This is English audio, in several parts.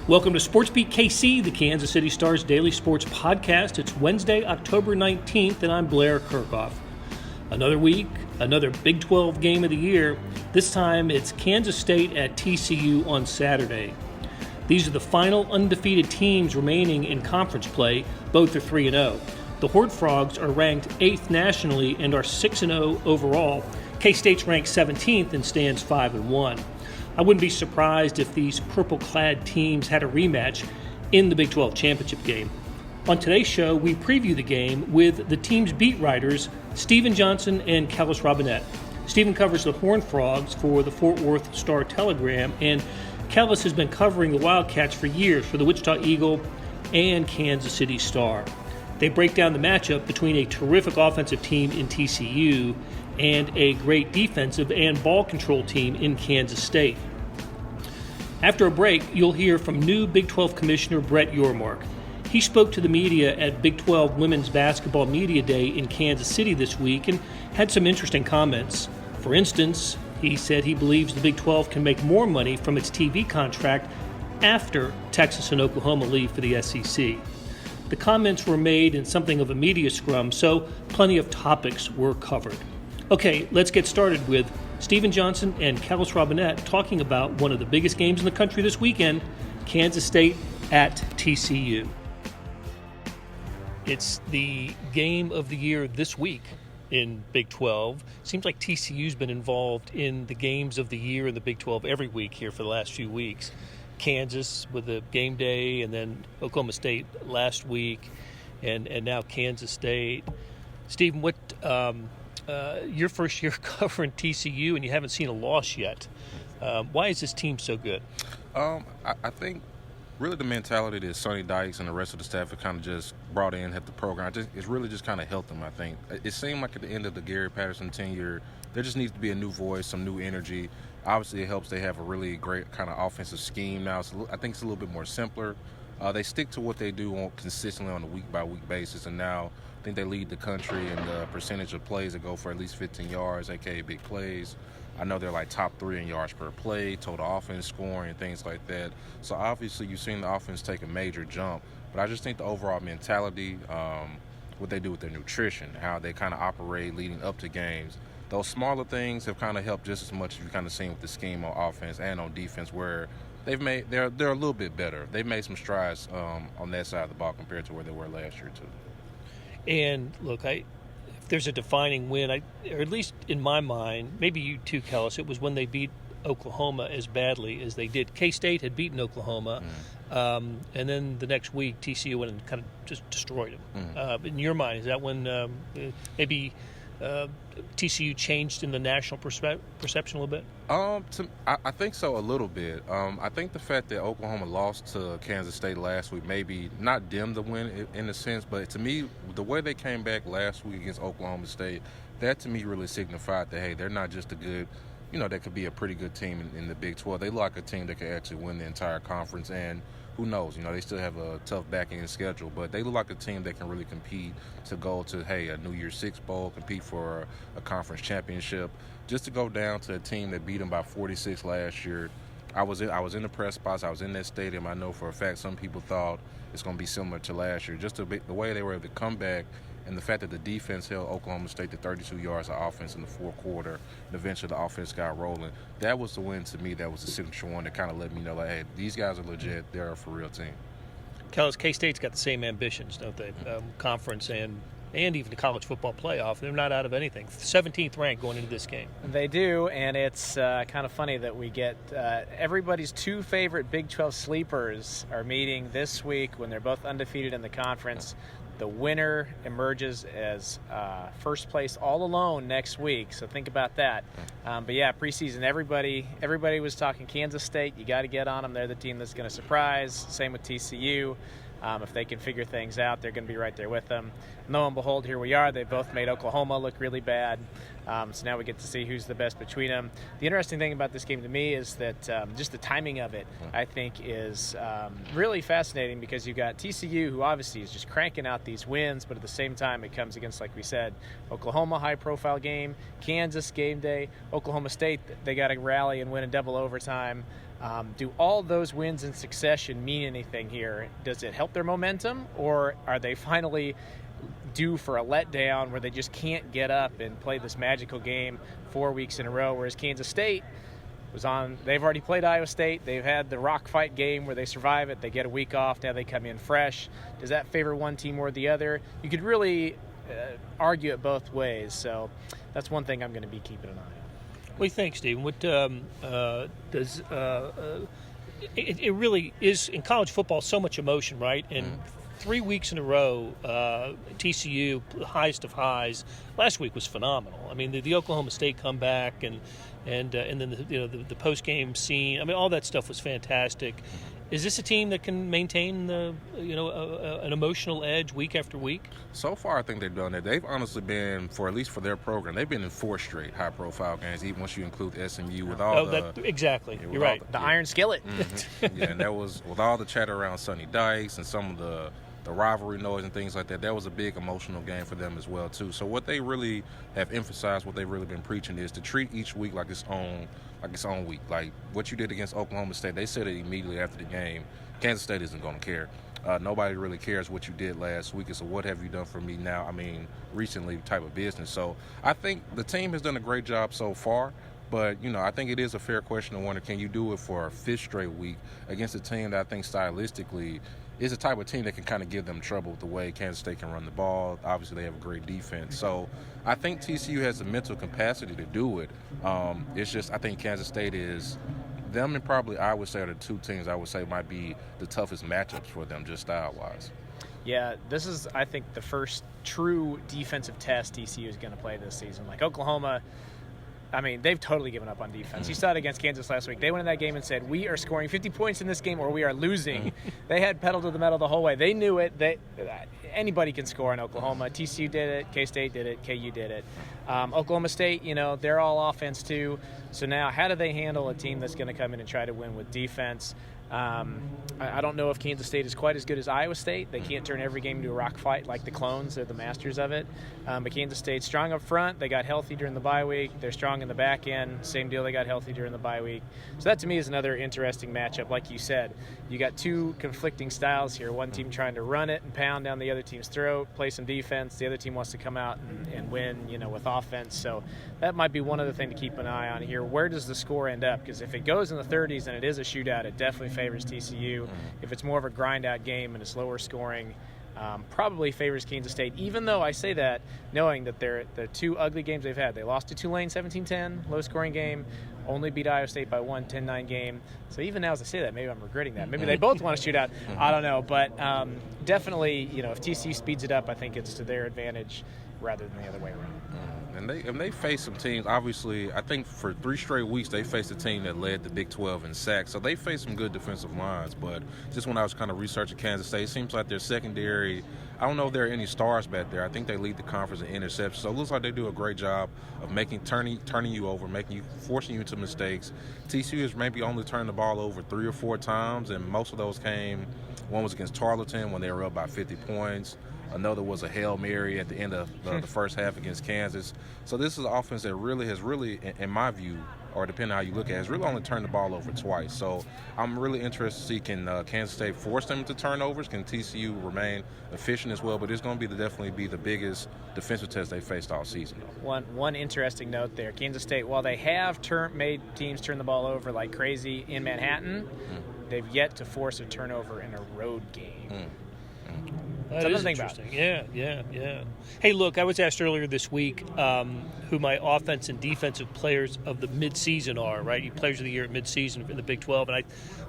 Welcome to Sports Beat KC, the Kansas City Star's daily sports podcast. It's Wednesday, October 19th, and I'm Blair Kirchhoff. Another week, another Big 12 game of the year. This time it's Kansas State at TCU on Saturday. These are the final undefeated teams remaining in conference play. Both are 3-0. The Horned Frogs are ranked 8th nationally and are 6-0 overall. K-State's ranked 17th and stands 5-1. I wouldn't be surprised if these purple-clad teams had a rematch in the Big 12 championship game. On today's show, we preview the game with the team's beat writers, Stephen Johnson and Kellis Robinett. Stephen covers the Horned Frogs for the Fort Worth Star-Telegram, and Kellis has been covering the Wildcats for years for the Wichita Eagle and Kansas City Star. They break down the matchup between a terrific offensive team in TCU and a great defensive and ball control team in Kansas State. After a break, you'll hear from new Big 12 Commissioner Brett Yormark. He spoke to the media at Big 12 Women's Basketball Media Day in Kansas City this week and had some interesting comments. For instance, he said he believes the Big 12 can make more money from its TV contract after Texas and Oklahoma leave for the SEC. The comments were made in something of a media scrum, so plenty of topics were covered. Okay, let's get started with Stephen Johnson and Kellis Robinett talking about one of the biggest games in the country this weekend, Kansas State at TCU. It's the game of the year this week in Big 12. Seems like TCU's been involved in the games of the year in the Big 12 every week here for the last few weeks. Kansas with the game day, and then Oklahoma State last week, and now Kansas State. Stephen, what your first year covering TCU, and you haven't seen a loss yet. Why is this team so good? I think really the mentality that Sonny Dykes and the rest of the staff have kind of just brought in at the program, it's really just kind of helped them, I think. It seemed like at the end of the Gary Patterson tenure, there just needs to be a new voice, some new energy. Obviously, it helps they have a really great kind of offensive scheme now. So I think it's a little bit more simpler. They stick to what they do consistently on a week-by-week basis, and now I think they lead the country in the percentage of plays that go for at least 15 yards, aka big plays. I know they're like top 3 in yards per play, total offense scoring, and things like that. So obviously you've seen the offense take a major jump, but I just think the overall mentality, what they do with their nutrition, how they kind of operate leading up to games, those smaller things have kind of helped just as much as you've kind of seen with the scheme on offense and on defense, where they're a little bit better. They've made some strides on that side of the ball compared to where they were last year too. And look, if there's a defining win, or at least in my mind, maybe you too, Kellis, it was when they beat Oklahoma as badly as they did. K-State had beaten Oklahoma, and then the next week TCU went and kind of just destroyed them. In your mind, is that when maybe TCU changed in the national perception a little bit? I think so, a little bit. I think the fact that Oklahoma lost to Kansas State last week maybe not dimmed the win in a sense, but to me, the way they came back last week against Oklahoma State, that to me really signified that, hey, they're not just a good, that could be a pretty good team in the Big 12. They look like a team that could actually win the entire conference, and who knows, they still have a tough back-end schedule, but they look like a team that can really compete to go to, a New Year's Six Bowl, compete for a conference championship. Just to go down to a team that beat them by 46 last year. I was in the press box. I was in that stadium. I know for a fact some people thought it's going to be similar to last year. Just the way they were able to come back, and the fact that the defense held Oklahoma State to 32 yards of offense in the fourth quarter, and eventually the offense got rolling. That was the win to me. That was the signature one that kind of let me know, hey, these guys are legit. They're a for-real team. Kellis, K-State's got the same ambitions, don't they? Conference and even the college football playoff. They're not out of anything. 17th ranked going into this game. They do, and it's kind of funny that we get everybody's two favorite Big 12 sleepers are meeting this week when they're both undefeated in the conference. The winner emerges as first place all alone next week, so think about that. But yeah, preseason, everybody was talking Kansas State. You got to get on them. They're the team that's going to surprise. Same with TCU. If they can figure things out, they're going to be right there with them. Lo and behold, here we are. They both made Oklahoma look really bad. So now we get to see who's the best between them. The interesting thing about this game to me is that just the timing of it, I think, is really fascinating because you've got TCU, who obviously is just cranking out these wins, but at the same time it comes against, like we said, Oklahoma, high-profile game, Kansas, game day, Oklahoma State, they got to rally and win in double overtime. Do all those wins in succession mean anything here? Does it help their momentum, or are they finally due for a letdown where they just can't get up and play this magical game 4 weeks in a row, whereas Kansas State they've already played Iowa State. They've had the rock fight game where they survive it. They get a week off. Now they come in fresh. Does that favor one team or the other? You could really argue it both ways. So that's one thing I'm going to be keeping an eye on. What do you think, Stephen? What does it really is in college football? So much emotion, right? And 3 weeks in a row, TCU, highest of highs. Last week was phenomenal. I mean, the Oklahoma State comeback and then the post game scene. I mean, all that stuff was fantastic. Is this a team that can maintain an emotional edge week after week? So far, I think they've done that. They've honestly been, at least for their program, they've been in 4 straight high-profile games, even once you include SMU with all exactly. Yeah, You're right. The iron skillet. Mm-hmm. Yeah, and that was with all the chatter around Sonny Dykes and some of the rivalry noise and things like that. That was a big emotional game for them as well too. So what they really have emphasized, what they've really been preaching, is to treat each week like its own week. Like what you did against Oklahoma State, they said it immediately after the game. Kansas State isn't going to care. Nobody really cares what you did last week. It's a what have you done for me now, recently type of business. So I think the team has done a great job so far. But, I think it is a fair question to wonder, can you do it for a 5th straight week against a team that I think stylistically is a type of team that can kind of give them trouble with the way Kansas State can run the ball. Obviously, they have a great defense. So I think TCU has the mental capacity to do it. It's just I think Kansas State is – them and probably Iowa State are the 2 teams I would say might be the toughest matchups for them just style-wise. Yeah, this is, I think, the first true defensive test TCU is going to play this season. Like Oklahoma – they've totally given up on defense. You saw it against Kansas last week. They went in that game and said, we are scoring 50 points in this game or we are losing. They had pedal to the metal the whole way. They knew it. Anybody can score in Oklahoma. TCU did it. K-State did it. KU did it. Oklahoma State, they're all offense too. So now how do they handle a team that's going to come in and try to win with defense? I don't know if Kansas State is quite as good as Iowa State. They can't turn every game into a rock fight like the Clones. They're the masters of it. But Kansas State's strong up front. They got healthy during the bye week. They're strong in the back end. Same deal. They got healthy during the bye week. So that to me is another interesting matchup. Like you said, you got 2 conflicting styles here. One team trying to run it and pound down the other team's throat, play some defense. The other team wants to come out and win, with offense. So that might be one other thing to keep an eye on here. Where does the score end up? Because if it goes in the 30s and it is a shootout, it definitely favors TCU. If it's more of a grind-out game and it's lower scoring, probably favors Kansas State, even though I say that knowing that they're 2 ugly games they've had. They lost to Tulane 17-10, low-scoring game, only beat Iowa State by 1, 10-9 game. So even now as I say that, maybe I'm regretting that. Maybe they both want to shoot out. I don't know. But definitely, if TCU speeds it up, I think it's to their advantage rather than the other way around. And they face some teams, obviously, I think for 3 straight weeks they faced a team that led the Big 12 in sacks. So they faced some good defensive lines. But just when I was kind of researching Kansas State, it seems like their secondary, I don't know if there are any stars back there. I think they lead the conference in interceptions. So it looks like they do a great job of turning you over, forcing you into mistakes. TCU has maybe only turned the ball over 3 or 4 times, and most of those one was against Tarleton when they were up by 50 points. Another was a Hail Mary at the end of the first half against Kansas. So this is an offense that has really, in my view, or depending on how you look at it, has really only turned the ball over twice. So I'm really interested to see can Kansas State force them into turnovers? Can TCU remain efficient as well? But it's going to definitely be the biggest defensive test they faced all season. One interesting note there. Kansas State, while they have made teams turn the ball over like crazy in Manhattan, they've yet to force a turnover in a road game. That is interesting. Yeah. Hey, look, I was asked earlier this week who my offense and defensive players of the midseason are, right? Players of the year at midseason in the Big 12, and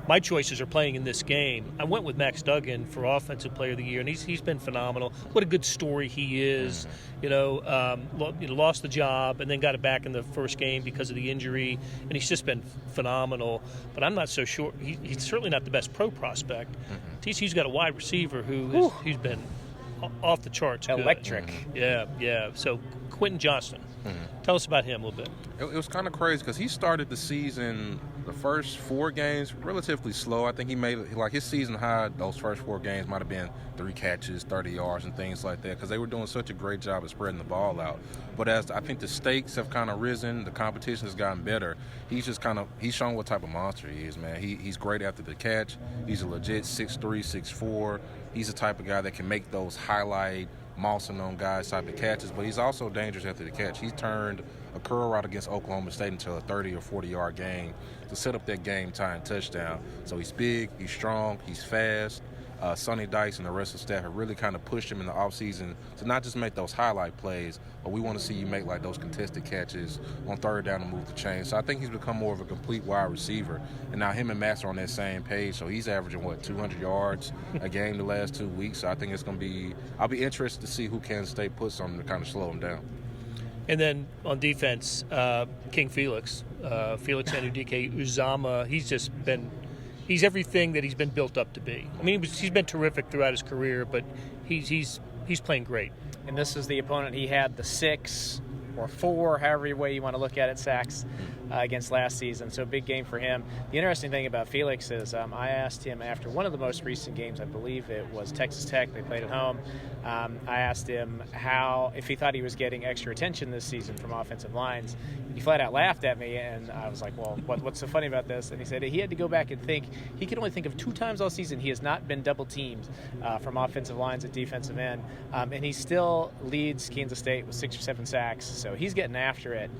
my choices are playing in this game. I went with Max Duggan for Offensive Player of the Year, and he's been phenomenal. What a good story he is. Lost the job and then got it back in the first game because of the injury, and he's just been phenomenal. But I'm not so sure. He's certainly not the best pro prospect. TCU's got a wide receiver who's been off the charts. Electric. Good. Yeah. So Quentin Johnston. Tell us about him a little bit. It was kind of crazy because he started the season, the first 4 games, relatively slow. I think he made, like, his season high, those first 4 games might have been 3 catches, 30 yards, and things like that because they were doing such a great job of spreading the ball out. But as I think the stakes have kind of risen, the competition has gotten better, he's shown what type of monster he is, man. He's great after the catch. He's a legit 6'3", 6'4". He's the type of guy that can make those highlight, mossing on guys type of catches, but he's also dangerous after the catch. He turned a curl route against Oklahoma State into a 30 or 40-yard game to set up that game-tying touchdown. So he's big, he's strong, he's fast. Sonny Dykes and the rest of the staff have really kind of pushed him in the offseason to not just make those highlight plays, but we want to see you make like those contested catches on third down to move the chain. So I think he's become more of a complete wide receiver. And now him and Max are on that same page. So he's averaging, 200 yards a game the last 2 weeks. So I think it's going to be – I'll be interested to see who Kansas State puts on to kind of slow him down. And then on defense, King Felix Anudike Uzama, he's everything that he's been built up to be. I mean, he's been terrific throughout his career, but he's playing great. And this is the opponent he had the 6 or 4, however way you want to look at it, sacks against last season. So big game for him. The interesting thing about Felix is I asked him after one of the most recent games, I believe it was Texas Tech, they played at home. I asked him if he thought he was getting extra attention this season from offensive lines. He flat out laughed at me, and I was like, well, what's so funny about this? And he said he had to go back and think. He could only think of 2 times all season he has not been double teamed from offensive lines at defensive end. And he still leads Kansas State with 6 or 7 sacks. So he's getting after it.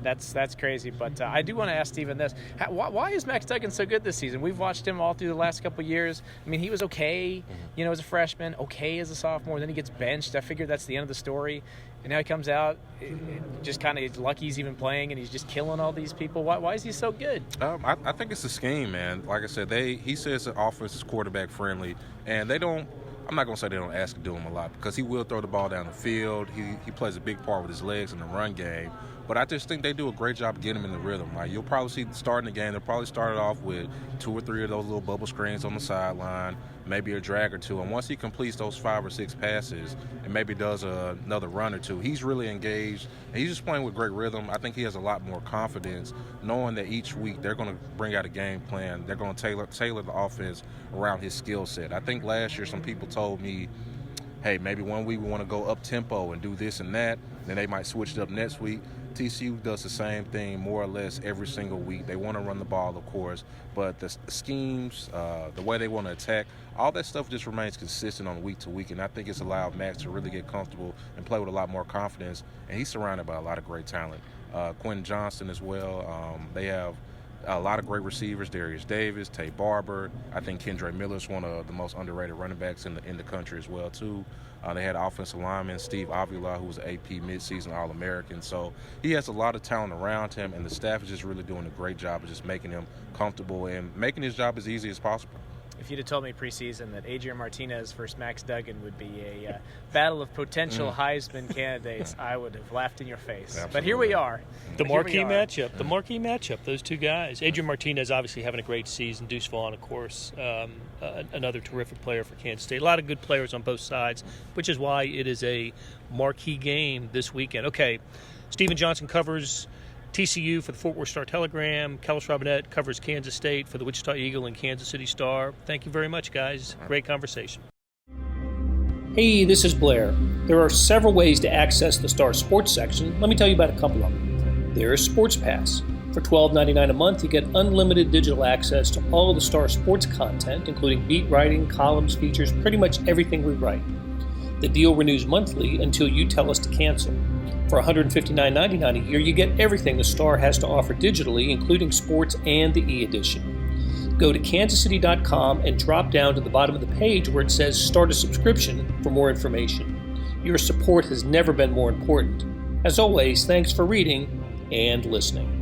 That's crazy. But I do want to ask Steven this. Why is Max Duggan so good this season? We've watched him all through the last couple of years. I mean, he was okay, as a freshman, okay as a sophomore. Then he gets benched. I figured that's the end of the story. And now he comes out, just kind of lucky he's even playing, and he's just killing all these people. Why is he so good? I think it's the scheme, man. Like I said, he says the offense is quarterback friendly, and they don't. I'm not going to say they don't ask to do him a lot because he will throw the ball down the field. He plays a big part with his legs in the run game. But I just think they do a great job getting him in the rhythm. Like, you'll probably see starting the game, they'll probably start it off with 2 or 3 of those little bubble screens on the sideline, maybe a drag or 2. And once he completes those 5 or 6 passes and maybe does another run or 2, he's really engaged. And he's just playing with great rhythm. I think he has a lot more confidence knowing that each week they're going to bring out a game plan. They're going to tailor the offense around his skill set. I think last year some people told me, hey, maybe one week we want to go up-tempo and do this and that. Then they might switch it up next week. TCU does the same thing more or less every single week. They want to run the ball, of course, but the schemes, the way they want to attack, all that stuff just remains consistent on week to week, and I think it's allowed Max to really get comfortable and play with a lot more confidence, and he's surrounded by a lot of great talent. Quentin Johnston as well. They have a lot of great receivers, Darius Davis, Tay Barber. I think Kendre Miller's one of the most underrated running backs in the country as well, too. They had offensive lineman Steve Avila, who was an AP midseason All-American. So he has a lot of talent around him, and the staff is just really doing a great job of just making him comfortable and making his job as easy as possible. If you'd have told me preseason that Adrian Martinez versus Max Duggan would be a battle of potential Heisman candidates, I would have laughed in your face. Absolutely. But here we are. The marquee matchup, those 2 guys. Adrian Martinez obviously having a great season. Deuce Vaughn, of course, another terrific player for Kansas State. A lot of good players on both sides, which is why it is a marquee game this weekend. Okay, Steven Johnson covers TCU for the Fort Worth Star-Telegram. Kellis Robinette covers Kansas State for the Wichita Eagle and Kansas City Star. Thank you very much, guys. Great conversation. Hey, this is Blair. There are several ways to access the Star Sports section. Let me tell you about a couple of them. There's Sports Pass. For $12.99 a month, you get unlimited digital access to all of the Star Sports content, including beat writing, columns, features, pretty much everything we write. The deal renews monthly until you tell us to cancel. For $159.99 a year, you get everything the Star has to offer digitally, including sports and the e-edition. Go to kansascity.com and drop down to the bottom of the page where it says Start a Subscription for more information. Your support has never been more important. As always, thanks for reading and listening.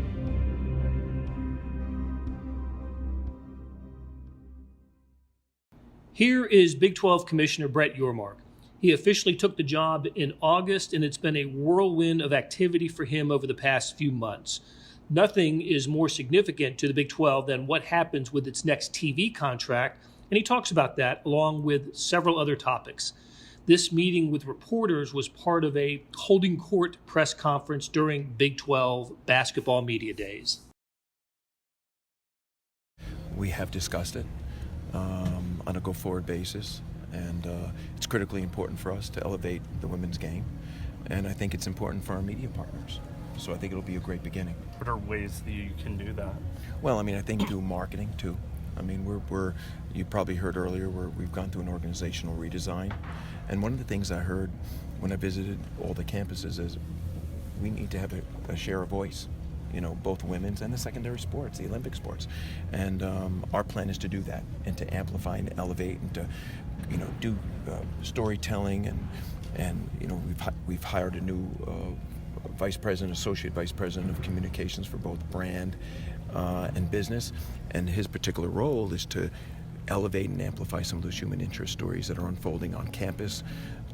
Here is Big 12 Commissioner Brett Yormark. He officially took the job in August, and it's been a whirlwind of activity for him over the past few months. Nothing is more significant to the Big 12 than what happens with its next TV contract, and he talks about that along with several other topics. This meeting with reporters was part of a holding court press conference during Big 12 basketball media days. We have discussed it on a go-forward basis, and it's critically important for us to elevate the women's game, and I think it's important for our media partners. So I think it'll be a great beginning. What are ways that you can do that? Well, I mean, I think through marketing too. I mean, we're you probably heard earlier, we've gone through an organizational redesign, and one of the things I heard when I visited all the campuses is we need to have a share of voice. You know, both women's and the secondary sports, the Olympic sports. And our plan is to do that and to amplify and elevate and to, you know, do storytelling and you know, we've hired a new associate vice president of communications for both brand and business. And his particular role is to elevate and amplify some of those human interest stories that are unfolding on campus,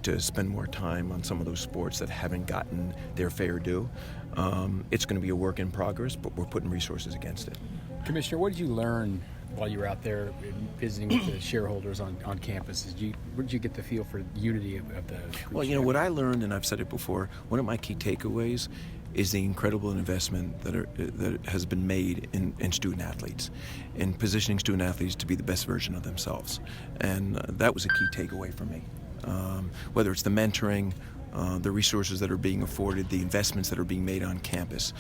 to spend more time on some of those sports that haven't gotten their fair due. It's going to be a work in progress, but we're putting resources against it. Commissioner, what did you learn while you were out there visiting with the shareholders on campus? Where did you get the feel for unity of the group? Well, you know, what I learned, and I've said it before, one of my key takeaways is the incredible investment that has been made in student athletes, in positioning student athletes to be the best version of themselves. And that was a key takeaway for me. Whether it's the mentoring, the resources that are being afforded, the investments that are being made on campus,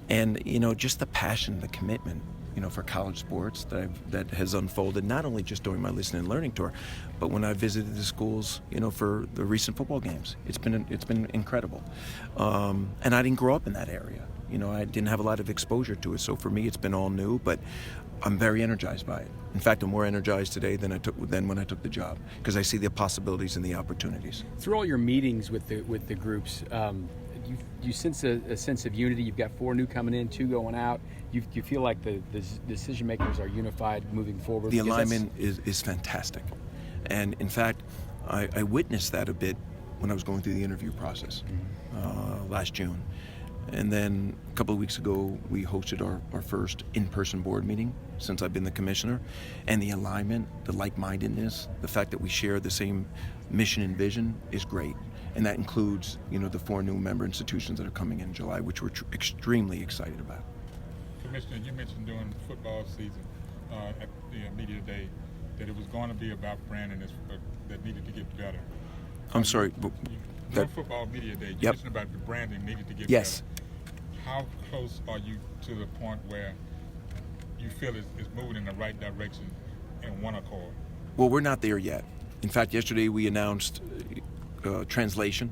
and you know, just the passion, the commitment, you know, for college sports that has unfolded not only just during my listening and learning tour, but when I visited the schools, you know, for the recent football games. It's been incredible, and I didn't grow up in that area. You know, I didn't have a lot of exposure to it, so for me, it's been all new. But I'm very energized by it. In fact, I'm more energized today than when I took the job, because I see the possibilities and the opportunities. Through all your meetings with the groups, you sense a sense of unity. You've got 4 new coming in, 2 going out. You feel like the decision makers are unified moving forward. The alignment is fantastic, and in fact, I witnessed that a bit when I was going through the interview process last June. And then a couple of weeks ago, we hosted our first in-person board meeting since I've been the commissioner. And the alignment, the like-mindedness, the fact that we share the same mission and vision is great. And that includes, you know, the 4 new member institutions that are coming in July, which we're extremely excited about. Commissioner, you mentioned during football season at the media day that it was going to be about branding that needed to get better. I'm sorry. During football media day, you mentioned about the branding needed to get better. How close are you to the point where you feel it's moving in the right direction in one accord? Well, we're not there yet. In fact, yesterday we announced Translation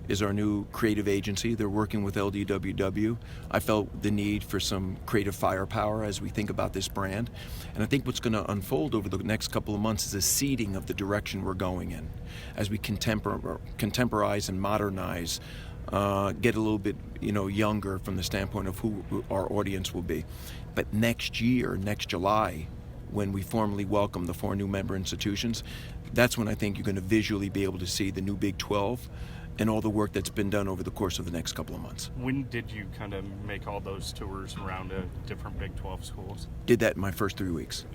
is our new creative agency. They're working with LDWW. I felt the need for some creative firepower as we think about this brand. And I think what's going to unfold over the next couple of months is a seeding of the direction we're going in as we contemporize and modernize, get a little bit, you know, younger from the standpoint of who our audience will be. But next year, next July, when we formally welcome the 4 new member institutions, that's when I think you're going to visually be able to see the new Big 12 and all the work that's been done over the course of the next couple of months. When did you kind of make all those tours around different Big 12 schools? Did that in my first 3 weeks.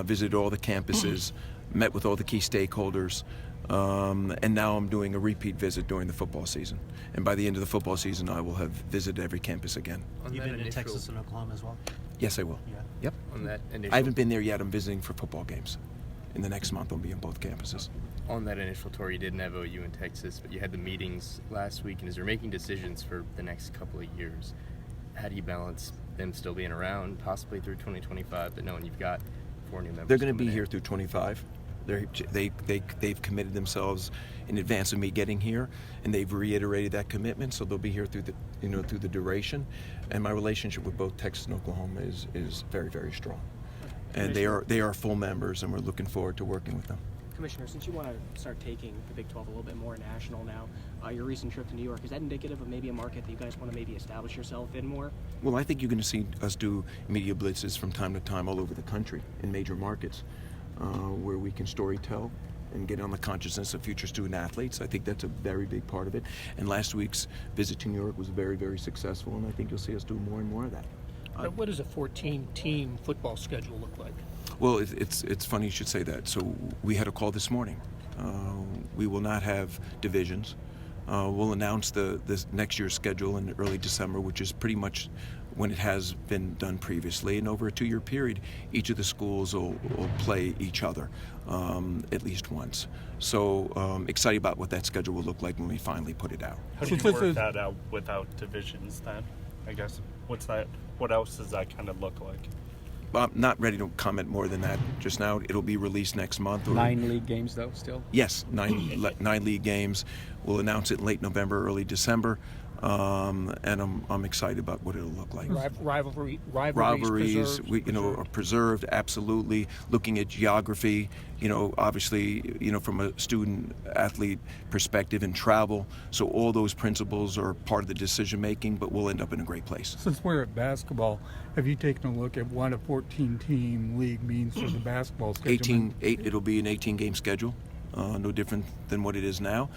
Visited all the campuses, met with all the key stakeholders, and now I'm doing a repeat visit during the football season. And by the end of the football season, I will have visited every campus again. You've been to Texas and Oklahoma as well? Yes, I will. Yeah. Yep. On that I haven't been there yet. I'm visiting for football games. In the next month, I'll be on both campuses. On that initial tour, you didn't have OU in Texas, but you had the meetings last week, and as you're making decisions for the next couple of years, how do you balance them still being around, possibly through 2025, but knowing you've got 4 new members? They're going to be here through 25. They've committed themselves in advance of me getting here, and they've reiterated that commitment. So they'll be here through the duration. And my relationship with both Texas and Oklahoma is very, very strong. And they are full members, and we're looking forward to working with them. Commissioner, since you want to start taking the Big 12 a little bit more national now, your recent trip to New York, is that indicative of maybe a market that you guys want to maybe establish yourself in more? Well, I think you're going to see us do media blitzes from time to time all over the country in major markets where we can storytell and get on the consciousness of future student athletes. I think that's a very big part of it. And last week's visit to New York was very, very successful, and I think you'll see us do more and more of that. What does a 14-team football schedule look like? Well, it's funny you should say that. So we had a call this morning We will not have divisions. We'll announce this next year's schedule in early December, which is pretty much when it has been done previously. And over a 2-year period, each of the schools will play each other at least once. So excited about what that schedule will look like when we finally put it out. How do you work that out without divisions then? I guess. What else does that kind of look like? I'm not ready to comment more than that just now. It'll be released next month. 9 league games, though, still? Yes, 9 league games. We'll announce it in late November, early December, and I'm excited about what it'll look like. Rivalries, are preserved, absolutely. Looking at geography, obviously, from a student-athlete perspective and travel. So all those principles are part of the decision-making, but we'll end up in a great place. Since we're at basketball, have you taken a look at what a 14-team league means for the basketball schedule? It'll be an 18-game schedule, no different than what it is now.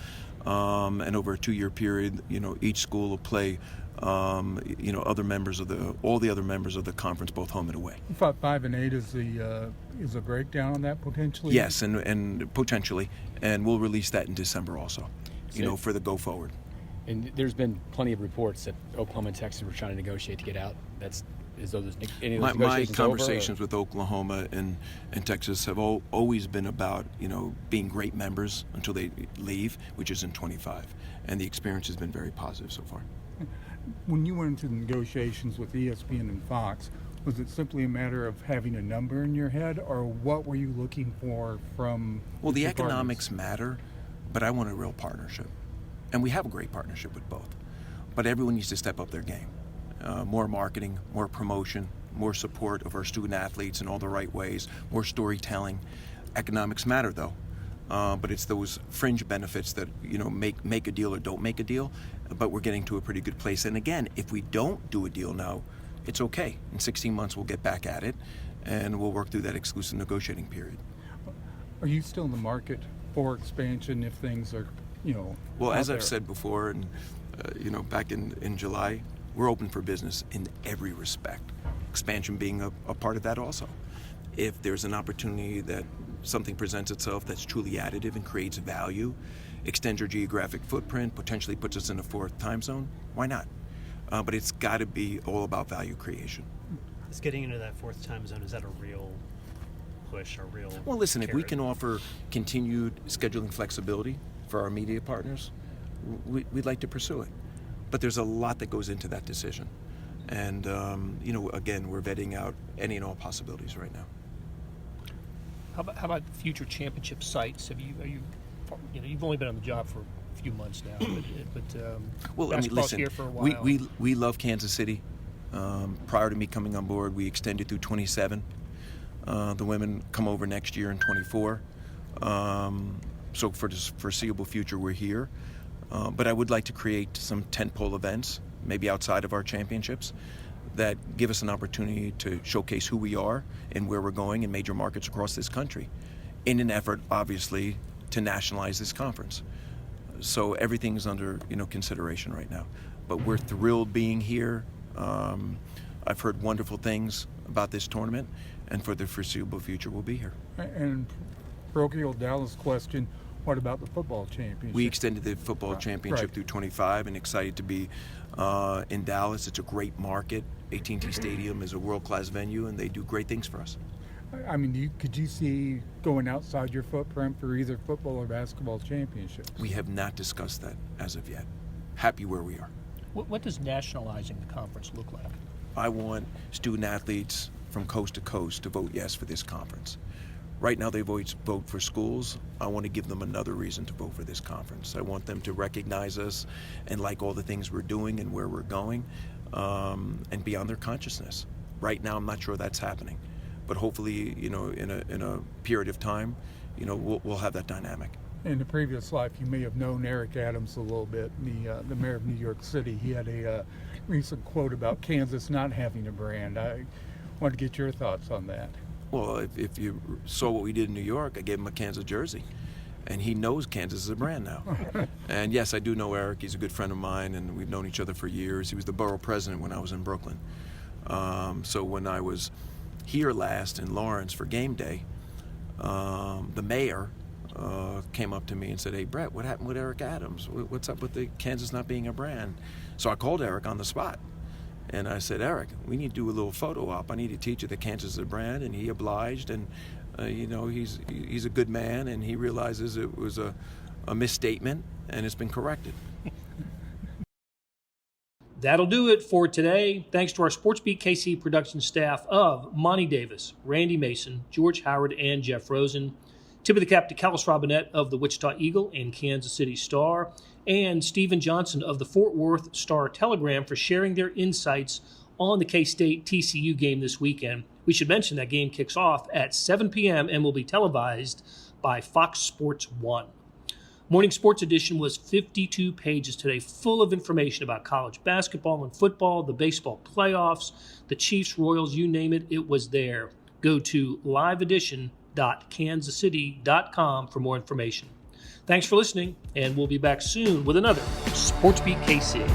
And over a 2-year period, each school will play, all the other members of the conference, both home and away. You thought 5 and 8 is a breakdown on that potentially? Yes, and potentially, and we'll release that in December also, for the go forward. And there's been plenty of reports that Oklahoma and Texas were trying to negotiate to get out. That's as though there's any of those my negotiations conversations with Oklahoma and Texas have always been about being great members until they leave, which is in 25, and the experience has been very positive so far. When you went into the negotiations with ESPN and Fox, was it simply a matter of having a number in your head, or what were you looking for from? Well, the economics matter, but I want a real partnership, and we have a great partnership with both. But everyone needs to step up their game. More marketing, more promotion, more support of our student athletes in all the right ways, more storytelling. Economics matter, though, but it's those fringe benefits that make a deal or don't make a deal. But we're getting to a pretty good place. And again, if we don't do a deal now, it's okay. In 16 months, we'll get back at it, and we'll work through that exclusive negotiating period. Are you still in the market for expansion if things are, Well, as I've said before, and back in July, we're open for business in every respect, expansion being a part of that also. If there's an opportunity that something presents itself that's truly additive and creates value, extends your geographic footprint, potentially puts us in a 4th time zone, why not? But it's got to be all about value creation. Is getting into that 4th time zone, is that a real push, a real Well, listen, carrot? If we can offer continued scheduling flexibility for our media partners, we'd like to pursue it. But there's a lot that goes into that decision. And, again, we're vetting out any and all possibilities right now. How about future championship sites? You've only been on the job for a few months now, but basketball's here for a while. We love Kansas City. Prior to me coming on board, we extended through 27. The women come over next year in 24. So for the foreseeable future, we're here. But I would like to create some tentpole events, maybe outside of our championships, that give us an opportunity to showcase who we are and where we're going in major markets across this country, in an effort, obviously, to nationalize this conference. So everything's under consideration right now. But we're thrilled being here. I've heard wonderful things about this tournament, and for the foreseeable future, we'll be here. And parochial Dallas question. What about the football championship? We extended the football championship through 25 and excited to be in Dallas. It's a great market. AT&T Stadium is a world-class venue, and they do great things for us. I mean, could you see going outside your footprint for either football or basketball championships? We have not discussed that as of yet. Happy where we are. What does nationalizing the conference look like? I want student athletes from coast to coast to vote yes for this conference. Right now they vote for schools. I want to give them another reason to vote for this conference. I want them to recognize us and like all the things we're doing and where we're going, and be on their consciousness. Right now I'm not sure that's happening, but hopefully, in a period of time, we'll have that dynamic. In the previous life, you may have known Eric Adams a little bit, the mayor of New York City. He had a recent quote about Kansas not having a brand. I want to get your thoughts on that. Well, if you saw what we did in New York, I gave him a Kansas jersey, and he knows Kansas is a brand now. And yes, I do know Eric. He's a good friend of mine, and we've known each other for years. He was the borough president when I was in Brooklyn. So when I was here last in Lawrence for game day, the mayor came up to me and said, "Hey, Brett, what happened with Eric Adams? What's up with the Kansas not being a brand?" So I called Eric on the spot. And I said, "Eric, we need to do a little photo op. I need to teach you that Kansas is a brand." And he obliged. And, he's a good man. And he realizes it was a misstatement. And it's been corrected. That'll do it for today. Thanks to our SportsBeat KC production staff of Monty Davis, Randy Mason, George Howard, and Jeff Rosen. Tip of the cap to Callis Robinette of the Wichita Eagle and Kansas City Star, and Stephen Johnson of the Fort Worth Star-Telegram for sharing their insights on the K-State TCU game this weekend. We should mention that game kicks off at 7 p.m. and will be televised by Fox Sports 1. Morning Sports Edition was 52 pages today, full of information about college basketball and football, the baseball playoffs, the Chiefs, Royals, you name it, it was there. Go to liveedition.kansascity.com for more information. Thanks for listening, and we'll be back soon with another SportsBeat KC.